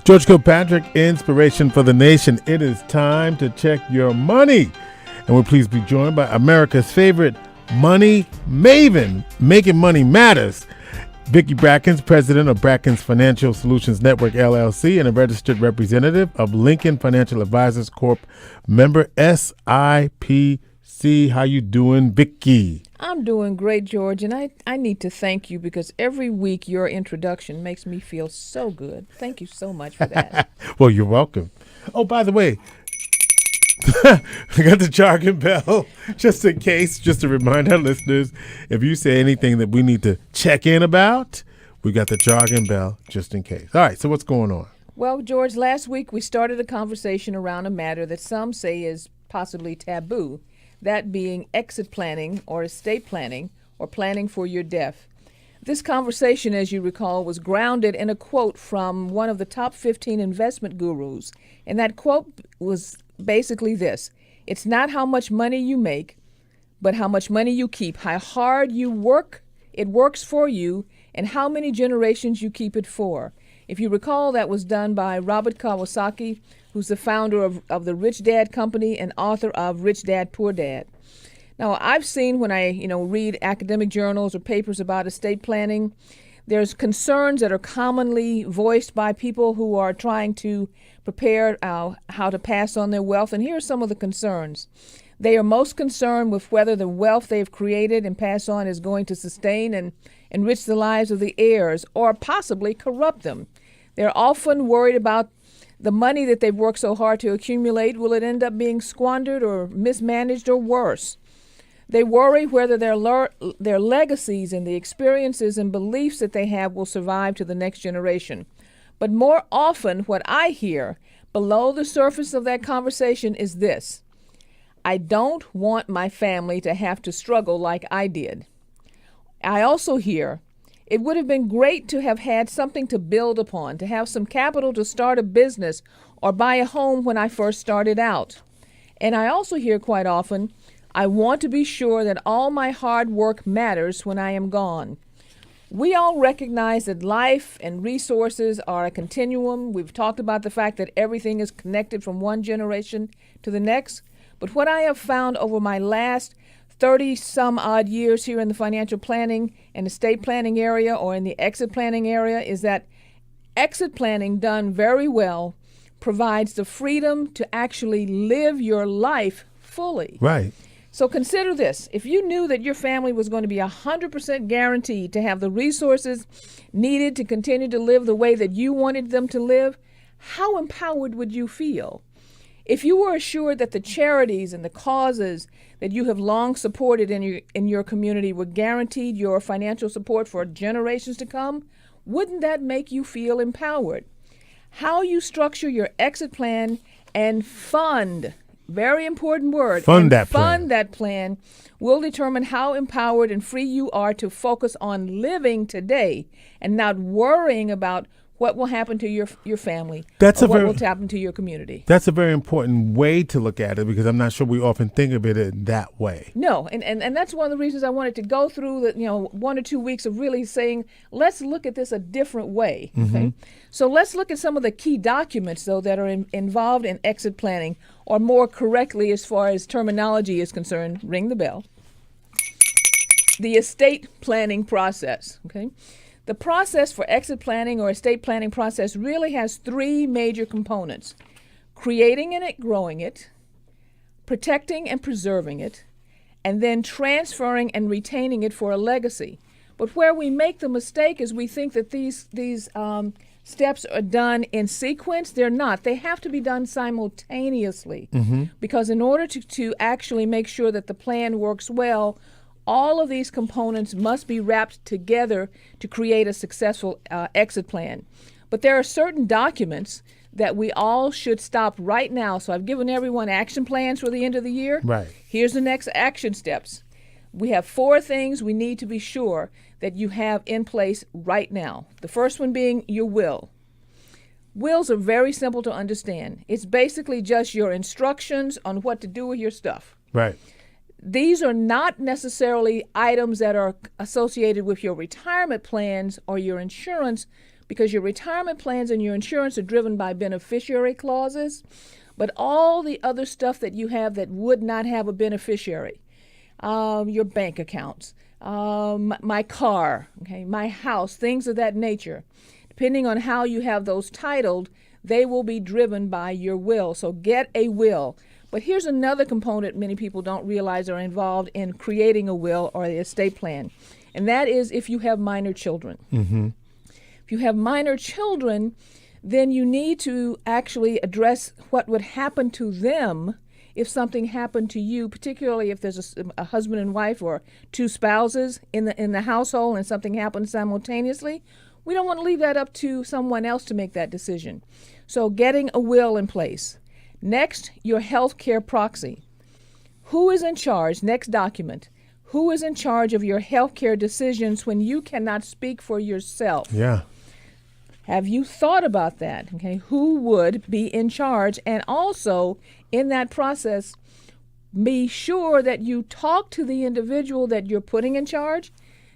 George Kilpatrick, inspiration for the nation. It is time to check your money. And we're pleased to be joined by America's favorite money maven, making money matters. Vicki Brackens, president of Brackens Financial Solutions Network, LLC, and a registered representative of Lincoln Financial Advisors Corp, member SIPC. How you doing, Vicki? I'm doing great, George, and I need to thank you because every week your introduction makes me feel so good. Thank you so much for that. Well, you're welcome. Oh, by the way, I got the jargon bell just in case, just to remind our listeners, if you say anything that we need to check in about, we got the jargon bell just in case. All right, so what's going on? Well, George, last week we started a conversation around a matter that some say is possibly taboo, that being exit planning or estate planning or planning for your death. This conversation, as you recall, was grounded in a quote from one of the top 15 investment gurus, and that quote was basically this: it's not how much money you make, but how much money you keep, how hard you work, it works for you, and how many generations you keep it for. If you recall, that was done by Robert Kiyosaki, who's the founder of the Rich Dad Company and author of Rich Dad, Poor Dad. Now, I've seen when I read academic journals or papers about estate planning, there's concerns that are commonly voiced by people who are trying to prepare how to pass on their wealth. And here are some of the concerns. They are most concerned with whether the wealth they've created and pass on is going to sustain and enrich the lives of the heirs or possibly corrupt them. They're often worried about the money that they've worked so hard to accumulate. Will it end up being squandered or mismanaged or worse? They worry whether their legacies and the experiences and beliefs that they have will survive to the next generation. But more often, what I hear below the surface of that conversation is this: I don't want my family to have to struggle like I did. I also hear, it would have been great to have had something to build upon, to have some capital to start a business or buy a home when I first started out. And I also hear quite often, I want to be sure that all my hard work matters when I am gone. We all recognize that life and resources are a continuum. We've talked about the fact that everything is connected from one generation to the next. But what I have found over my last 30 some odd years here in the financial planning and estate planning area or in the exit planning area is that exit planning done very well provides the freedom to actually live your life fully. Right. So consider this. If you knew that your family was going to be 100% guaranteed to have the resources needed to continue to live the way that you wanted them to live, how empowered would you feel? If you were assured that the charities and the causes that you have long supported in your community were guaranteed your financial support for generations to come, wouldn't that make you feel empowered? How you structure your exit plan and fund, very important word, fund that plan will determine how empowered and free you are to focus on living today and not worrying about what will happen to your family, what will happen to your community. That's a very important way to look at it because I'm not sure we often think of it in that way. No, and that's one of the reasons I wanted to go through the 1 or 2 weeks of really saying, let's look at this a different way. Mm-hmm. Okay? So let's look at some of the key documents, though, that are involved in exit planning, or more correctly, as far as terminology is concerned, ring the bell, the estate planning process. Okay. The process for exit planning or estate planning process really has 3 major components: creating and growing it, protecting and preserving it, and then transferring and retaining it for a legacy. But where we make the mistake is we think that these steps are done in sequence. They're not. They have to be done simultaneously because in order to actually make sure that the plan works well, all of these components must be wrapped together to create a successful exit plan. But there are certain documents that we all should stop right now. So I've given everyone action plans for the end of the year. Right. Here's the next action steps. We have 4 things we need to be sure that you have in place right now. The first one being your will. Wills are very simple to understand. It's basically just your instructions on what to do with your stuff. Right. These are not necessarily items that are associated with your retirement plans or your insurance, because your retirement plans and your insurance are driven by beneficiary clauses, but all the other stuff that you have that would not have a beneficiary, your bank accounts, my car, okay, my house, things of that nature, depending on how you have those titled, they will be driven by your will. So get a will. But here's another component many people don't realize are involved in creating a will or the estate plan, and that is if you have minor children. Mm-hmm. If you have minor children, then you need to actually address what would happen to them if something happened to you, particularly if there's a husband and wife or two spouses in the household and something happens simultaneously. We don't want to leave that up to someone else to make that decision. So getting a will in place. Next, your health care proxy. Who is in charge? Next document. Who is in charge of your health care decisions when you cannot speak for yourself? Yeah. Have you thought about that? Okay, who would be in charge? And also, in that process, be sure that you talk to the individual that you're putting in charge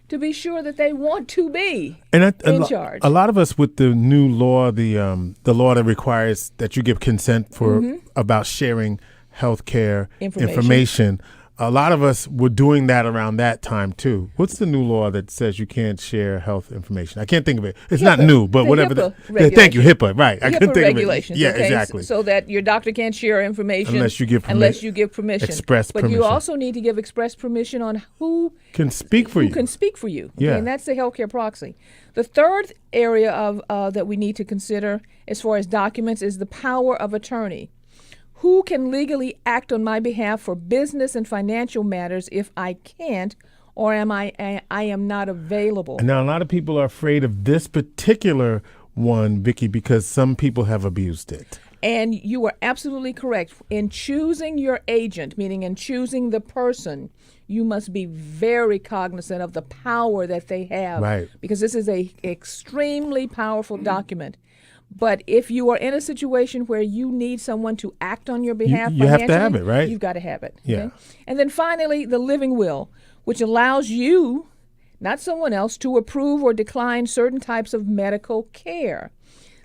to be sure that they want to be in charge. A lot of us with the new law, the law that requires that you give consent for about sharing healthcare information. A lot of us were doing that around that time too. What's the new law that says you can't share health information? I can't think of it. It's not new, but whatever. Thank you, HIPAA. Right, I couldn't think regulations, of it. Yeah, okay? exactly. So that your doctor can't share information unless you give permission. Express permission. But you also need to give express permission on who can speak for you. Who can speak for you? Okay? Yeah, and that's the healthcare proxy. The third area of that we need to consider as far as documents is the power of attorney. Who can legally act on my behalf for business and financial matters if I can't or I am not available? And now a lot of people are afraid of this particular one, Vicki, because some people have abused it. And you are absolutely correct. In choosing your agent, meaning in choosing the person, you must be very cognizant of the power that they have. Right. Because this is an extremely powerful document. But if you are in a situation where you need someone to act on your behalf you have to have it, right? You've got to have it. Yeah. Okay? And then finally, the living will, which allows you, not someone else, to approve or decline certain types of medical care.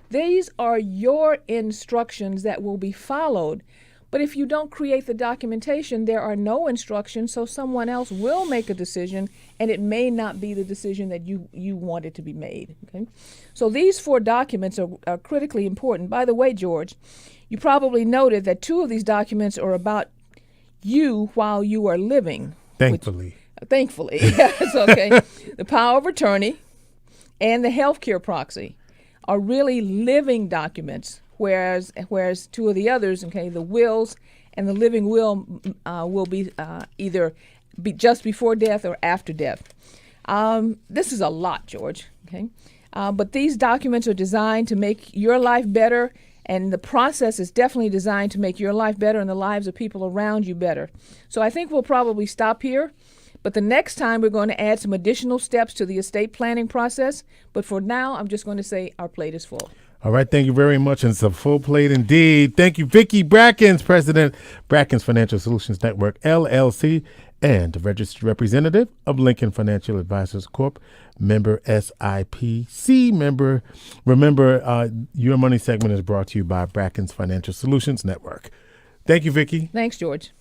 These are your instructions that will be followed. But if you don't create the documentation, there are no instructions, so someone else will make a decision, and it may not be the decision that you want it to be made. Okay? So these 4 documents are critically important. By the way, George, you probably noted that 2 of these documents are about you while you are living. Thankfully. Thankfully, yes, okay. The power of attorney and the healthcare proxy are really living documents. Whereas 2 of the others, okay, the wills and the living will be either just before death or after death. This is a lot, George, okay? But these documents are designed to make your life better, and the process is definitely designed to make your life better and the lives of people around you better. So I think we'll probably stop here. But the next time we're going to add some additional steps to the estate planning process. But for now, I'm just going to say our plate is full. All right. Thank you very much. And it's a full plate indeed. Thank you, Vicki Brackens, President, Brackens Financial Solutions Network, LLC, and registered representative of Lincoln Financial Advisors Corp., member SIPC. Remember, your money segment is brought to you by Brackens Financial Solutions Network. Thank you, Vicki. Thanks, George.